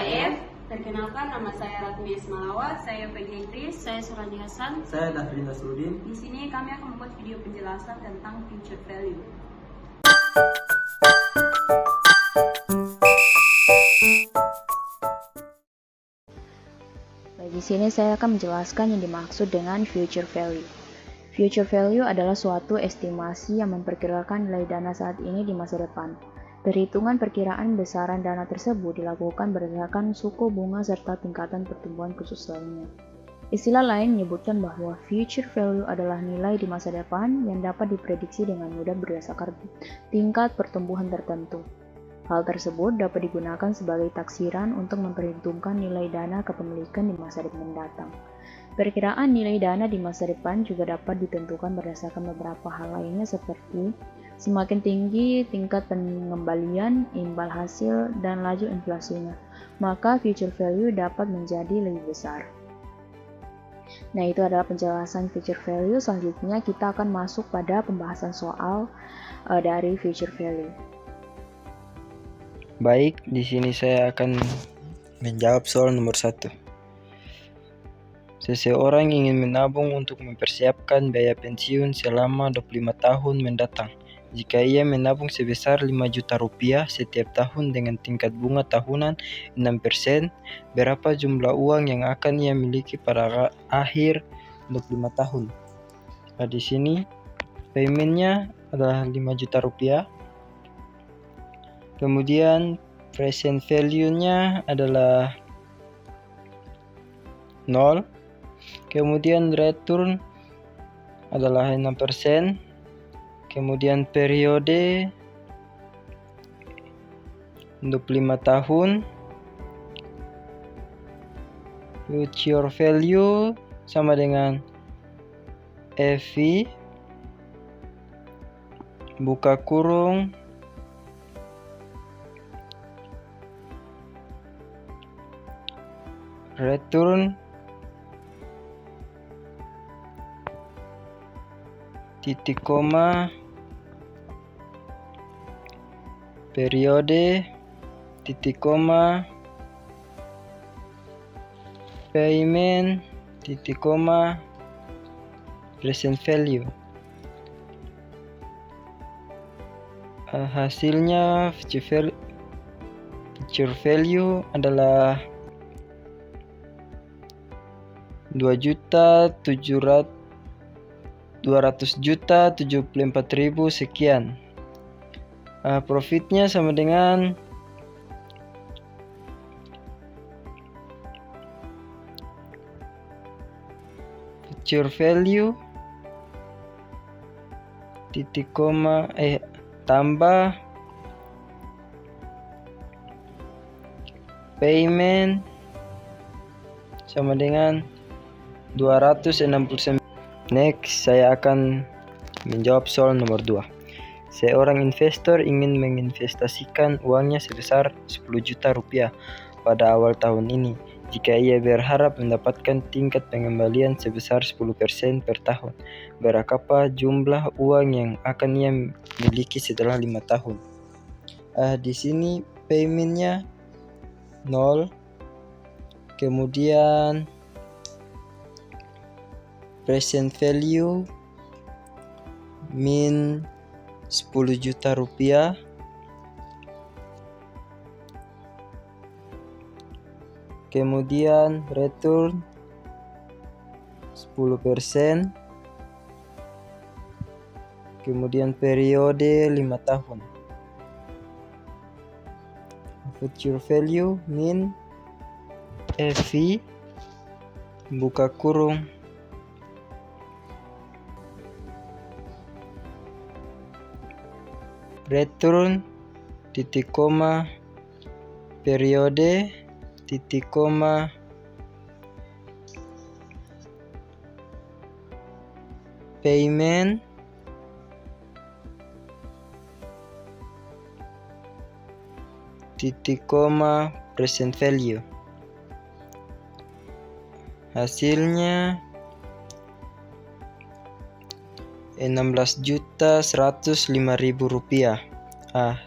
KKF. Perkenalkan, nama saya Ratmi Ismalawa, saya PG Idris, saya Surani Hasan, saya Dafrin Nasruddin. Di sini kami akan membuat video penjelasan tentang future value. Di sini saya akan menjelaskan yang dimaksud dengan future value. Future value adalah suatu estimasi yang memperkirakan nilai dana saat ini di masa depan. Perhitungan perkiraan besaran dana tersebut dilakukan berdasarkan suku bunga serta tingkatan pertumbuhan khusus lainnya. Istilah lain menyebutkan bahwa future value adalah nilai di masa depan yang dapat diprediksi dengan mudah berdasarkan tingkat pertumbuhan tertentu. Hal tersebut dapat digunakan sebagai taksiran untuk memperhitungkan nilai dana kepemilikan di masa depan mendatang. Perkiraan nilai dana di masa depan juga dapat ditentukan berdasarkan beberapa hal lainnya seperti semakin tinggi tingkat pengembalian, imbal hasil, dan laju inflasinya, maka future value dapat menjadi lebih besar. Nah, itu adalah penjelasan future value. Selanjutnya kita akan masuk pada pembahasan soal dari future value. Baik, di sini saya akan menjawab soal nomor 1. Seseorang ingin menabung untuk mempersiapkan biaya pensiun selama 25 tahun mendatang. Jika ia menabung sebesar 5 juta rupiah setiap tahun dengan tingkat bunga tahunan 6%, berapa jumlah uang yang akan ia miliki pada akhir 25 tahun? Nah, di sini paymentnya adalah 5 juta rupiah. Kemudian present value-nya adalah 0. Kemudian return adalah 6%. Kemudian periode 25 tahun. Future value sama dengan FV buka kurung return titik koma periode titik koma payment titik koma present value. Hasilnya future value adalah 200.074.000 sekian. Profitnya sama dengan future value titik koma tambah payment sama dengan 269. Next, saya akan menjawab soal nomor 2. Seorang investor ingin menginvestasikan uangnya sebesar 10 juta rupiah pada awal tahun ini. Jika ia berharap mendapatkan tingkat pengembalian sebesar 10% per tahun, berapa jumlah uang yang akan ia miliki setelah 5 tahun? Di sini paymentnya 0. Kemudian present value min 10 juta rupiah. Kemudian return 10%. Kemudian periode 5 tahun. Future value min FV buka kurung return titik koma periode titik koma payment titik koma present value. Hasilnya 16.105.000 rupiah.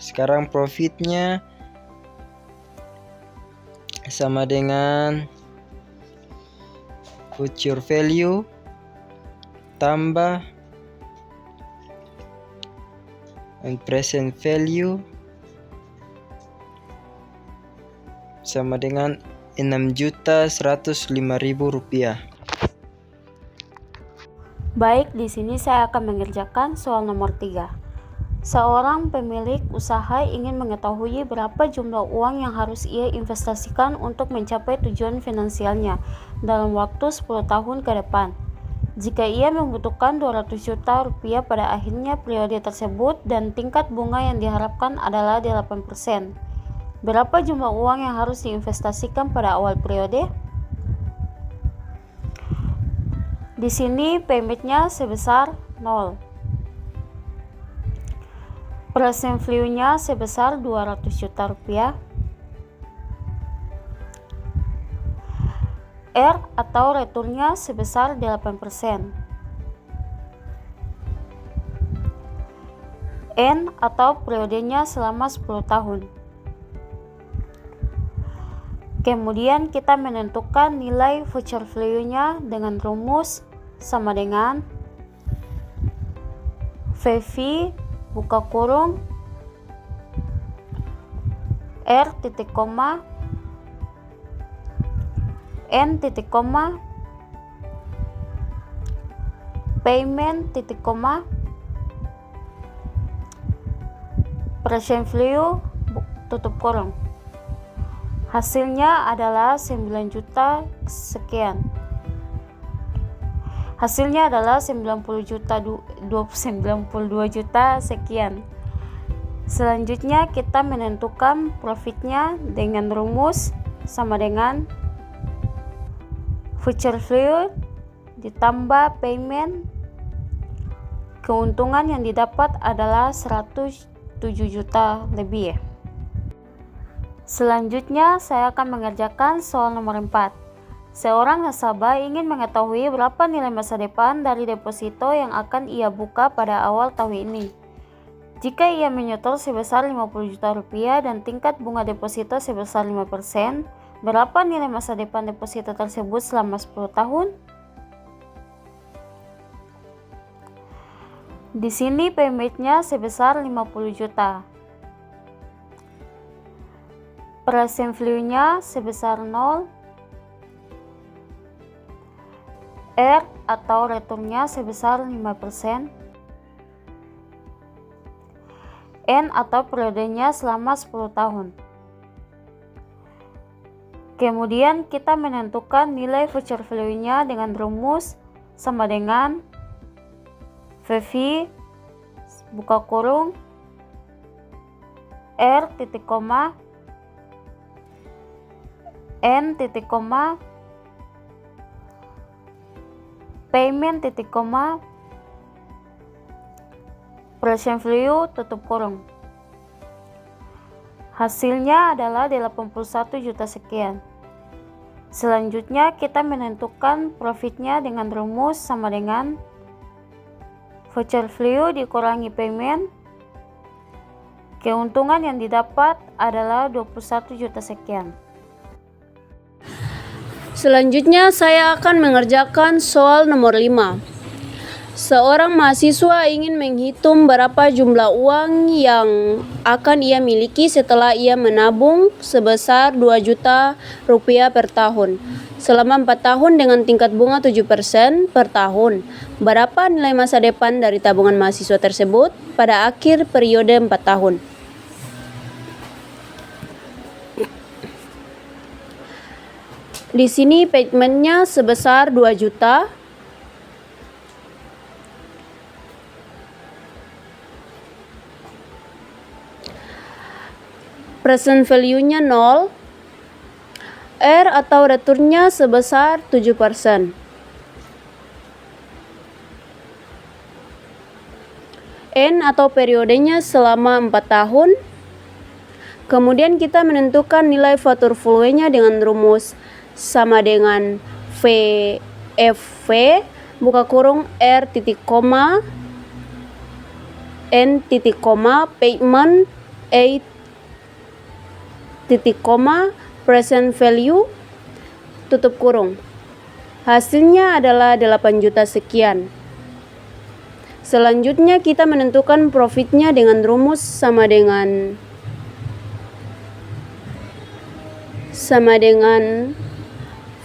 Sekarang profitnya sama dengan future value tambah present value sama dengan Rp6.105.000. Baik, di sini saya akan mengerjakan soal nomor 3. Seorang pemilik usaha ingin mengetahui berapa jumlah uang yang harus ia investasikan untuk mencapai tujuan finansialnya dalam waktu 10 tahun ke depan. Jika ia membutuhkan 200 juta rupiah pada akhirnya periode tersebut dan tingkat bunga yang diharapkan adalah 8%. Berapa jumlah uang yang harus diinvestasikan pada awal periode? Di sini payment-nya sebesar 0. Present value-nya sebesar 200 juta rupiah. R atau return-nya sebesar 8%. N atau periodenya selama 10 tahun. Kemudian kita menentukan nilai future value-nya dengan rumus sama dengan VV buka kurung R titik koma N titik koma payment titik koma present value tutup kurung. Hasilnya adalah 9 juta sekian. Hasilnya adalah 92 juta sekian. Selanjutnya kita menentukan profitnya dengan rumus sama dengan future value ditambah payment. Keuntungan yang didapat adalah 107 juta lebih ya. Selanjutnya saya akan mengerjakan soal nomor 4. Seorang nasabah ingin mengetahui berapa nilai masa depan dari deposito yang akan ia buka pada awal tahun ini. Jika ia menyetor sebesar 50 juta rupiah dan tingkat bunga deposito sebesar 5%, berapa nilai masa depan deposito tersebut selama 10 tahun? Di sini payment-nya sebesar 50 juta. Present value-nya sebesar 0. R atau return-nya sebesar 5%. N atau periodenya selama 10 tahun. Kemudian kita menentukan nilai future value-nya dengan rumus sama dengan VV buka kurung R titik koma N titik koma payment titik koma present value tutup kurung. Hasilnya adalah 81 juta sekian. Selanjutnya kita menentukan profitnya dengan rumus sama dengan future value dikurangi payment. Keuntungan yang didapat adalah 21 juta sekian. Selanjutnya saya akan mengerjakan soal nomor 5. Seorang mahasiswa ingin menghitung berapa jumlah uang yang akan ia miliki setelah ia menabung sebesar 2 juta rupiah per tahun selama 4 tahun dengan tingkat bunga 7% per tahun. Berapa nilai masa depan dari tabungan mahasiswa tersebut pada akhir periode 4 tahun? Di sini payment-nya sebesar 2 juta. Present value-nya 0. R atau return-nya sebesar 7%. N atau periodenya selama 4 tahun. Kemudian kita menentukan nilai future value-nya dengan rumus sama dengan VFV buka kurung R titik koma N titik koma payment A titik koma present value, tutup kurung. Hasilnya adalah 8 juta sekian. Selanjutnya kita menentukan profitnya dengan rumus sama dengan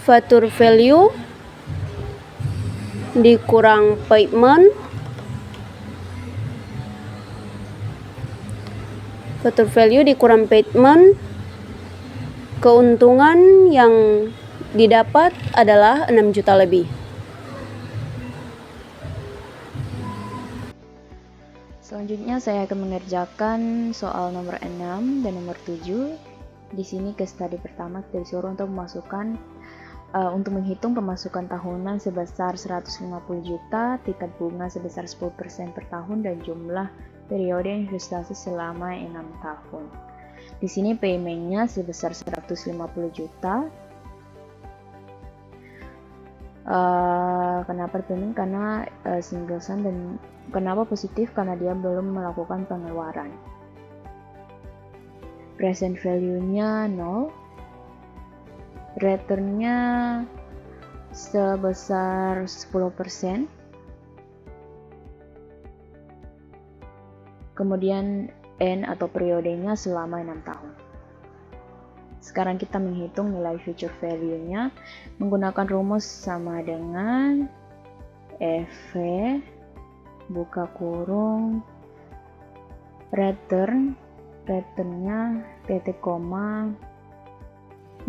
future value dikurang payment. Future value dikurang payment. Keuntungan yang didapat adalah 6 juta lebih. Selanjutnya saya akan mengerjakan soal nomor 6 dan nomor 7. Di sini ke study pertama kita disuruh untuk memasukkan untuk menghitung pemasukan tahunan sebesar 150 juta, tingkat bunga sebesar 10% per tahun, dan jumlah periode investasi selama 6 tahun. Di sini payment-nya sebesar 150 juta. Kenapa payment? Karena single sum, dan kenapa positif? Karena dia belum melakukan pengeluaran. Present value-nya 0. Return-nya sebesar 10%. Kemudian N atau periodenya selama 6 tahun. Sekarang kita menghitung nilai future value-nya menggunakan rumus sama dengan FV buka kurung returnnya titik koma,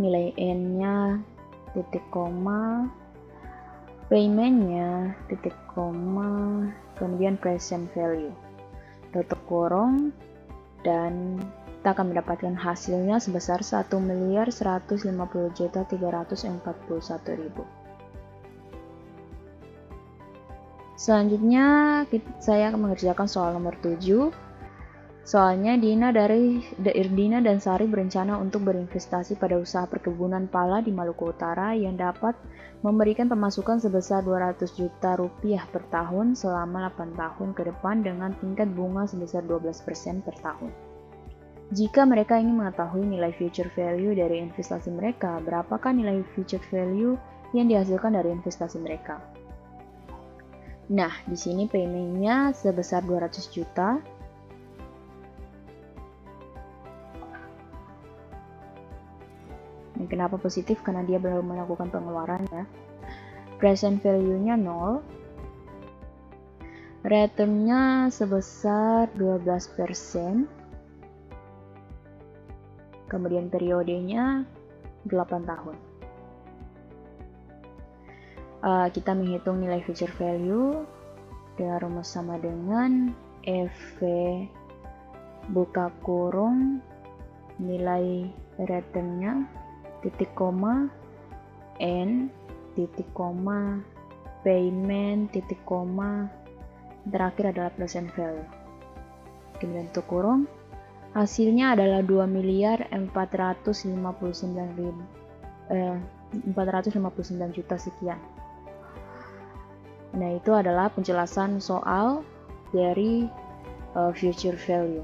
nilai N-nya titik koma, payment-nya titik koma, kemudian present value tutup kurung, dan kita akan mendapatkan hasilnya sebesar 1.150.341.000. Selanjutnya saya akan mengerjakan soal nomor 7. Soalnya Dina dan Sari berencana untuk berinvestasi pada usaha perkebunan pala di Maluku Utara yang dapat memberikan pemasukan sebesar 200 juta rupiah per tahun selama 8 tahun ke depan dengan tingkat bunga sebesar 12% per tahun. Jika mereka ingin mengetahui nilai future value dari investasi mereka, berapakah nilai future value yang dihasilkan dari investasi mereka? Nah, di sini payment-nya sebesar 200 juta. Dan kenapa positif? Karena dia belum melakukan pengeluaran ya. Present value-nya 0. Return-nya sebesar 12%. Kemudian periodenya 8 tahun. Kita menghitung nilai future value dengan rumus sama dengan FV buka kurung nilai returnnya titik koma N titik koma payment titik koma, terakhir adalah present value. Kemudian tutup kurung, hasilnya adalah 2.459 juta sekian. Nah, itu adalah penjelasan soal dari future value.